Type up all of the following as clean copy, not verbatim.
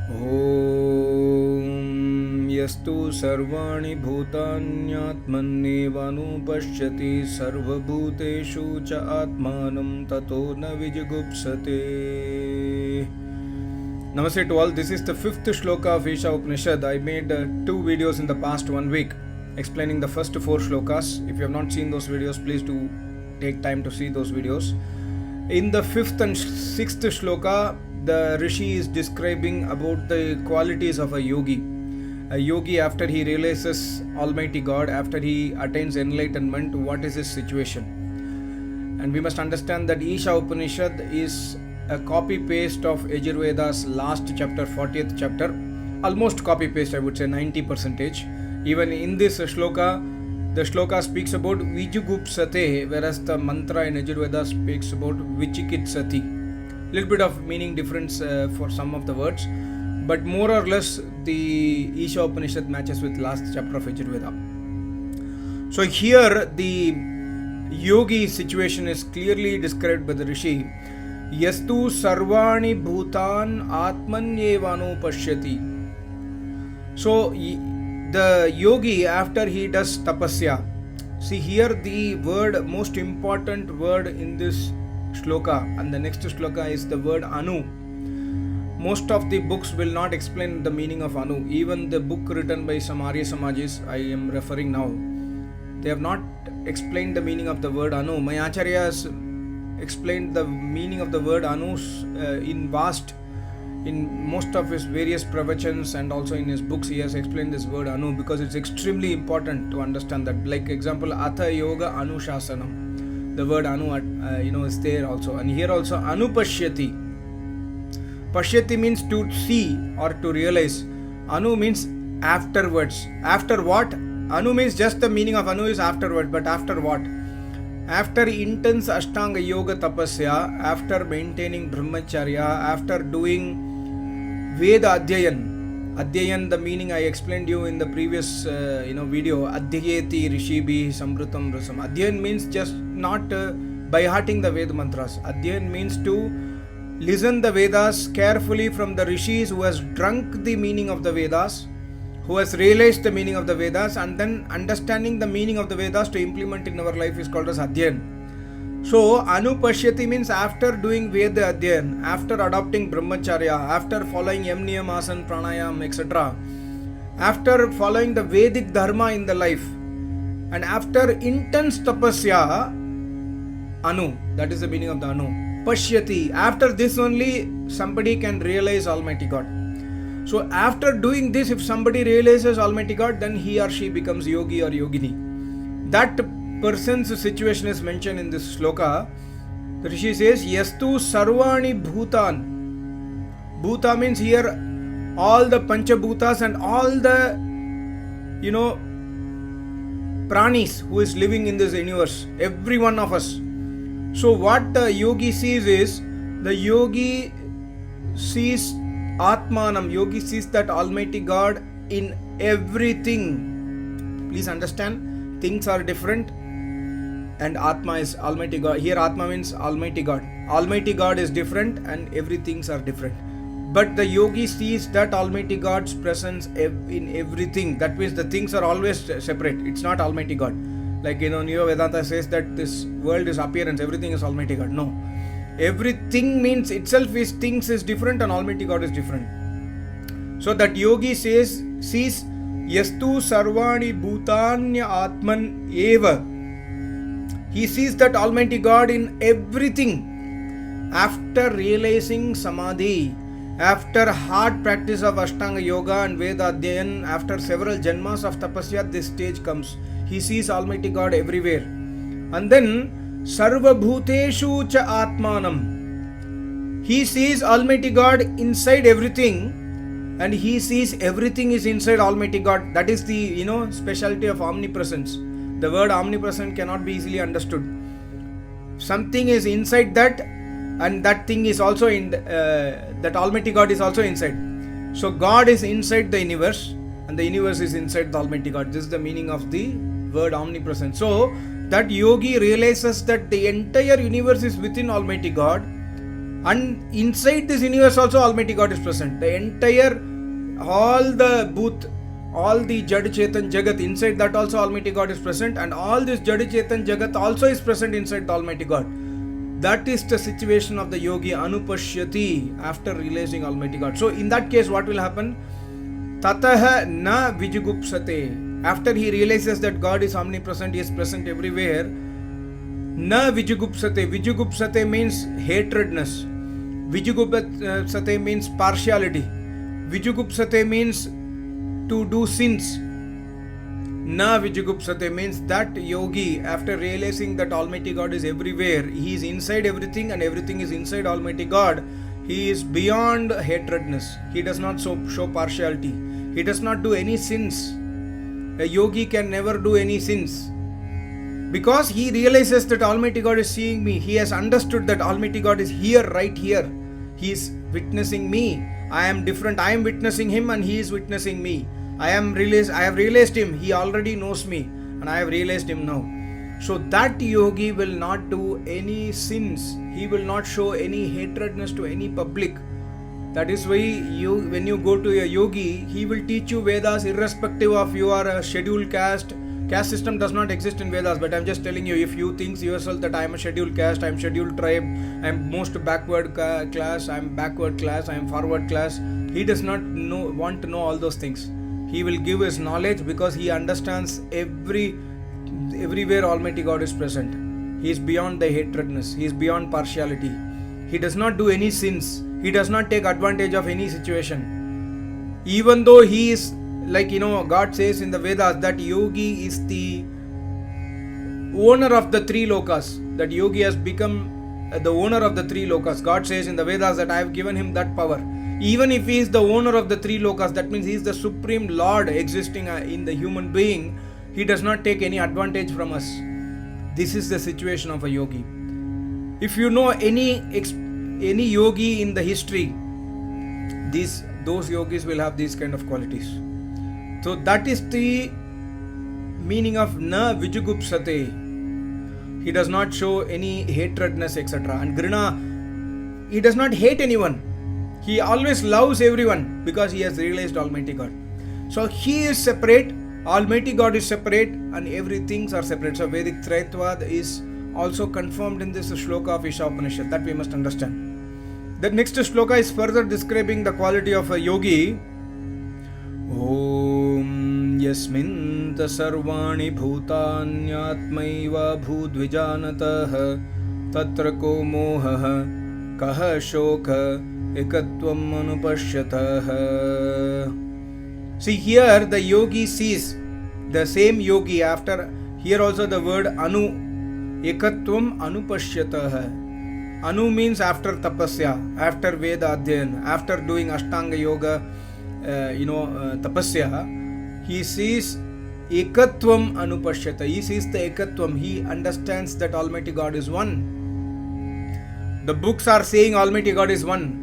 Om yastu sarvani bhutanyaatmanevanu sarva bhuteshu cha atmanam tato na vijigupsate. Namaste to all. This is the fifth shloka of Isha Upanishad. I made two videos in the past 1 week explaining the first four shlokas. If you have not seen those videos, please do take time to see those videos. In the fifth and sixth shloka, the Rishi is describing about the qualities of a yogi. A yogi, after he realizes Almighty God, after he attains enlightenment, what is his situation? And we must understand that Isha Upanishad is a copy-paste of Yajurveda's last chapter, 40th chapter. Almost copy-paste, I would say 90%. Even in this shloka, the shloka speaks about Vijigupsate, whereas the mantra in Yajurveda speaks about Vichikitsati. Little bit of meaning difference for some of the words, but more or less the Isha Upanishad matches with last chapter of Yajurveda. So here the yogi situation is clearly described by the Rishi. Yastu sarvani bhutan atmanyevanu pashyati. So the yogi, after he does tapasya, see here the word, most important word in this shloka, and the next shloka is the word anu. Most of the books will not explain the meaning of anu. Even the book written by some Arya Samajis, I am referring now, they have not explained the meaning of the word anu. My acharyas explained the meaning of the word anu in most of his various pravachans, and also in his books he has explained this word anu because it's extremely important to understand that. Like example, Atha Yoga Anushasanam. The word anu is there also, and here also anupashyati. Pashyati means to see or to realize. Anu means afterwards. After what? Anu means just the meaning of anu is afterward, but after what? After intense Ashtanga Yoga Tapasya, after maintaining Brahmacharya, after doing Veda Adhyayan. Adhyayan, the meaning I explained you in the previous video. Adhyayeti Rishibi Samrutam Rasam. Adhyayan means just not by hearting the Veda mantras. Adhyayan means to listen the Vedas carefully from the Rishis who has drunk the meaning of the Vedas, who has realized the meaning of the Vedas, and then understanding the meaning of the Vedas to implement in our life is called as Adhyayan. So, Anupashyati means after doing Veda Adhyayan, after adopting Brahmacharya, after following Yam Niyam Asan Pranayam, etc., after following the Vedic Dharma in the life, and after intense Tapasya, Anu, that is the meaning of the Anu. Pashyati, after this only somebody can realize Almighty God. So after doing this, if somebody realizes Almighty God, then he or she becomes yogi or yogini. That person's situation is mentioned in this shloka. The Rishi says, Yastu sarvani bhutan. Bhuta means here all the panchabhutas and all the pranis who is living in this universe, every one of us. So what the yogi sees is, the yogi sees Atmanam. Yogi sees that Almighty God in everything. Please understand, things are different and Atma is Almighty God. Here Atma means Almighty God. Almighty God is different and everything are different. But the yogi sees that Almighty God's presence in everything. That means the things are always separate. It's not Almighty God. Like Neo Vedanta says that this world is appearance, everything is Almighty God. No. Everything means itself is things is different and Almighty God is different. So that yogi sees Yastu Sarvani Bhutanya Atman Eva. He sees that Almighty God in everything. After realizing Samadhi, after hard practice of Ashtanga Yoga and Veda Adhyayan, after several janmas of Tapasya, this stage comes. He sees Almighty God everywhere. And then Sarva Bhuteshu cha Atmanam. He sees Almighty God inside everything, and he sees everything is inside Almighty God. That is the specialty of omnipresence. The word omnipresent cannot be easily understood. Something is inside that, and that thing is also in that Almighty God is also inside. So God is inside the universe, and the universe is inside the Almighty God. This is the meaning of the word omnipresent. So that yogi realizes that the entire universe is within Almighty God, And inside this universe also Almighty God is present. The entire, all the booth, all the Jad Chetan Jagat, inside that also Almighty God is present, and all this Jad Chetan Jagat also is present inside the Almighty God. That is the situation of the yogi, anupashyati, after realizing Almighty God. So in that case, what will happen? Tataha na vijugupsate. After he realizes that God is omnipresent, he is present everywhere. Na vijugupsate. Vijugupsate means hatredness. Vijugupsate means partiality. Vijugupsate means to do sins. Na vijugupsate means that yogi, after realizing that Almighty God is everywhere, he is inside everything and everything is inside Almighty God, he is beyond hatredness. He does not show partiality. He does not do any sins. A yogi can never do any sins, because he realizes that Almighty God is seeing me. He has understood that Almighty God is here, right here. He is witnessing me. I am different. I am witnessing him and he is witnessing me. I have realized him. He already knows me and I have realized him now. So that yogi will not do any sins. He will not show any hatredness to any public. That is why when you go to a yogi, he will teach you Vedas irrespective of your scheduled caste. Caste system does not exist in Vedas, but I am just telling you, if you think yourself that I am a scheduled caste, I am scheduled tribe, I am most backward class, I am backward class, I am forward class, he does not want to know all those things. He will give his knowledge because he understands everywhere Almighty God is present. He is beyond the hatredness. He is beyond partiality. He does not do any sins. He does not take advantage of any situation. Even though he is, God says in the Vedas that yogi is the owner of the three lokas. That yogi has become the owner of the three lokas. God says in the Vedas that I have given him that power. Even if he is the owner of the three lokas, that means he is the supreme Lord existing in the human being. He does not take any advantage from us. This is the situation of a yogi. If you know any yogi in the history, those yogis will have these kind of qualities. So that is the meaning of na vijugupsate. He does not show any hatredness, etc. And grina, he does not hate anyone. He always loves everyone because he has realized Almighty God. So he is separate, Almighty God is separate, and everything are separate. So Vedic Traitvad is also confirmed in this shloka of Isha Upanishad. That we must understand. The next shloka is further describing the quality of a yogi. Om yasmin tasarvani bhutanyatmaiva bhudvijanatah tatra ko moha kaha shoka ekatvam anupashyatah. See, here the yogi sees, the same yogi, after here also the word anu, ekatvam anupashyatah. Anu means after tapasya, after Veda Adhyan, after doing Ashtanga Yoga, tapasya, he sees ekatvam anupashyata. He sees the ekatvam. He understands that Almighty God is one. The books are saying Almighty God is one,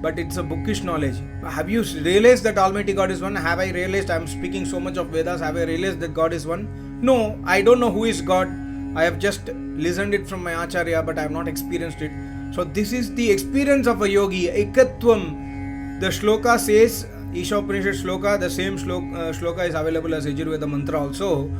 but it's a bookish knowledge. Have you realized that Almighty God is one? Have I realized? I am speaking so much of Vedas. Have I realized that God is one? No, I don't know who is God. I have just listened it from my Acharya, but I have not experienced it. So this is the experience of a yogi. Ekatvam. The shloka says, Isha Upanishad shloka, the same shloka is available as Yajurveda mantra also.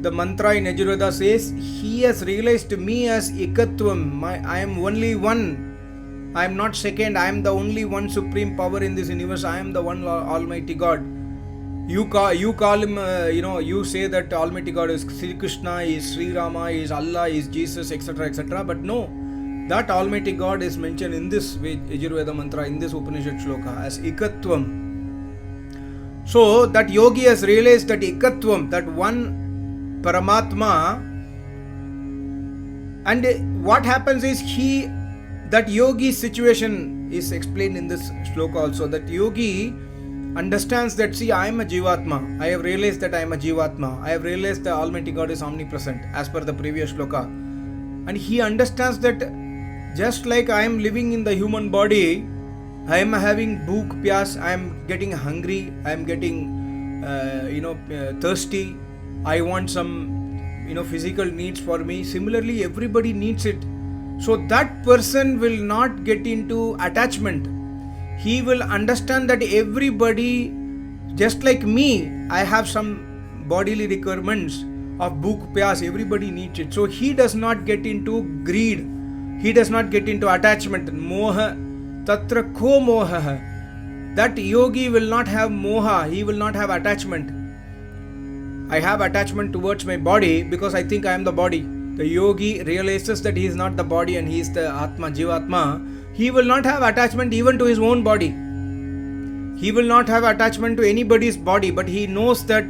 The mantra in Yajurveda says, he has realized me as ekatvam. I am only one. I am not second. I am the only one supreme power in this universe. I am the one Almighty God. You call him, you say that Almighty God is Sri Krishna, is Sri Rama, is Allah, is Jesus, etc., etc. But no, that Almighty God is mentioned in this Yajurveda mantra, in this Upanishad shloka as ekatvam. So that yogi has realized that ekatvam, that one Paramatma, and what happens is that yogi's situation is explained in this shloka also. That yogi understands that, see, I am a Jivatma. I have realized that I am a Jivatma. I have realized that Almighty God is omnipresent as per the previous shloka. And he understands that just like I am living in the human body, I am having bhook, pyas, I am getting hungry, I am getting, thirsty. I want some, physical needs for me. Similarly, everybody needs it. So that person will not get into attachment. He will understand that everybody, just like me, I have some bodily requirements of bhuk pyas, everybody needs it. So he does not get into greed, he does not get into attachment. Moha tatra ko moha. That yogi will not have moha, he will not have attachment. I have attachment towards my body because I think I am the body. The yogi realizes that he is not the body and he is the Atma, Jivatma. He will not have attachment even to his own body. He will not have attachment to anybody's body, but he knows that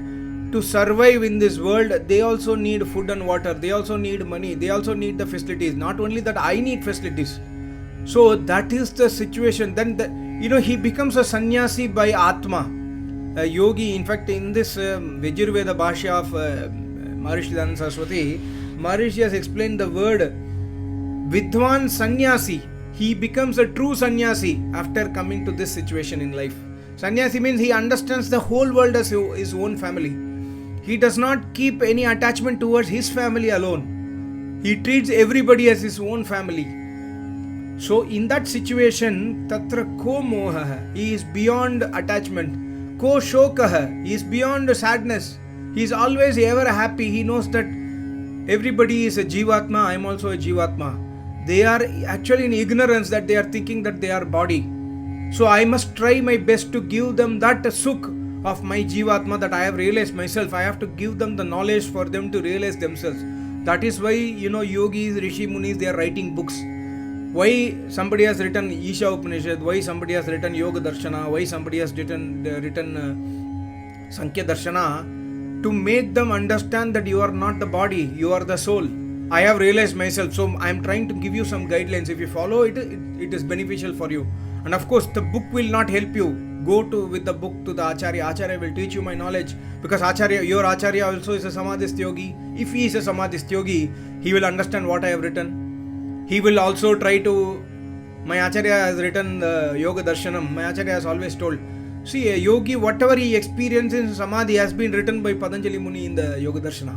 to survive in this world, they also need food and water, they also need money, they also need the facilities. Not only that, I need facilities. So that is the situation. Then he becomes a sannyasi by Atma. A yogi, in fact, in this Vijirveda Bhashya of Maharishi Dayananda Saraswati, Maharishi has explained the word Vidwan Sannyasi. He becomes a true sannyasi after coming to this situation in life. Sannyasi means he understands the whole world as his own family. He does not keep any attachment towards his family alone. He treats everybody as his own family. So in that situation, tatra ko moha, he is beyond attachment. Ko shokaha, he is beyond sadness. He is always ever happy. He knows that everybody is a jivatma, I am also a jivatma. They are actually in ignorance that they are thinking that they are body. So I must try my best to give them that sukh of my jivatma that I have realized myself. I have to give them the knowledge for them to realize themselves. That is why, yogis, rishi, munis, they are writing books. Why somebody has written Isha Upanishad, why somebody has written Yoga Darshana, why somebody has written Sankhya Darshana, to make them understand that you are not the body, you are the soul. I have realized myself, so I am trying to give you some guidelines. If you follow it, it is beneficial for you. And of course, the book will not help you. Go with the book to the Acharya. Acharya will teach you my knowledge. Because your Acharya also is a Samadhist yogi. If he is a Samadhist yogi, he will understand what I have written. He will also try to... My Acharya has written the Yoga Darshanam. My Acharya has always told, see, a yogi, whatever he experiences in Samadhi has been written by Patanjali Muni in the Yoga Darshana.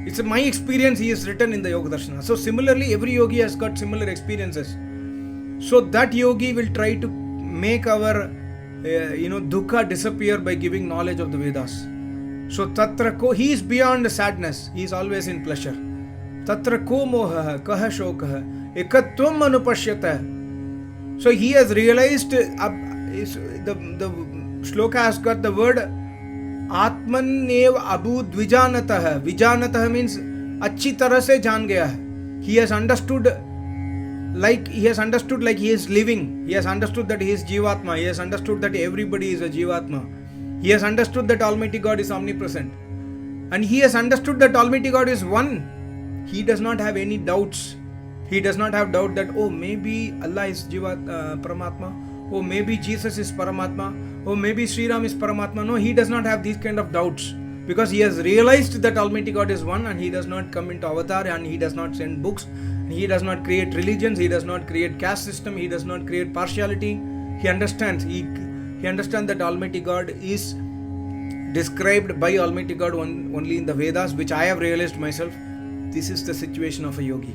It's my experience he is written in the Yoga Darshana. So similarly, every yogi has got similar experiences. So that yogi will try to make our dukkha disappear by giving knowledge of the Vedas. So tatra ko, he is beyond sadness. He is always in pleasure. Tatra ko moha kaha shokaha ekatvam anupashyata. So he has realized, the shloka has got the word Atman ev abhu dvijanatah. Vijanatah means अच्छी तरह से जान गया है. He has understood like he is living. He has understood that he is Jivatma. He has understood that everybody is a Jivatma. He has understood that Almighty God is omnipresent. And he has understood that Almighty God is one. He does not have any doubts. He does not have doubt that, oh, maybe Allah is Paramatma. Oh, maybe Jesus is Paramatma. Oh, maybe Sri Ram is Paramatma. No, he does not have these kind of doubts. Because he has realized that Almighty God is one, and he does not come into avatar, and he does not send books. He does not create religions. He does not create caste system. He does not create partiality. He understands. He understands that Almighty God is described by Almighty God only in the Vedas, which I have realized myself. This is the situation of a yogi.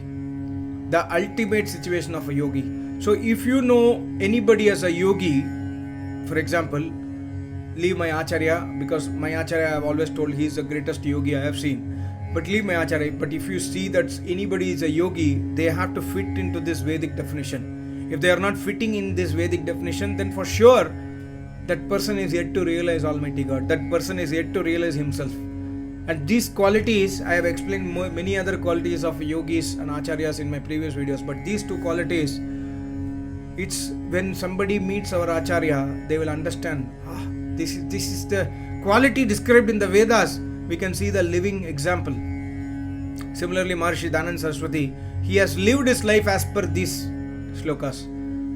The ultimate situation of a yogi. So if you know anybody as a yogi, for example, leave my Acharya, because my Acharya I have always told he is the greatest yogi I have seen. But leave my Acharya. But if you see that anybody is a yogi, they have to fit into this Vedic definition. If they are not fitting in this Vedic definition, then for sure that person is yet to realize Almighty God. That person is yet to realize himself. And these qualities, I have explained many other qualities of yogis and acharyas in my previous videos. But these two qualities, it's when somebody meets our Acharya, they will understand, this is the quality described in the Vedas. We can see the living example. Similarly, Maharishi Dayananda Saraswati, he has lived his life as per these shlokas.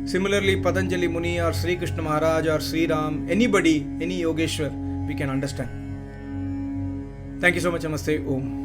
Similarly, Patanjali Muni or Sri Krishna Maharaj or Sri Ram, anybody, any Yogeshwar, we can understand. Thank you so much. Namaste. Om.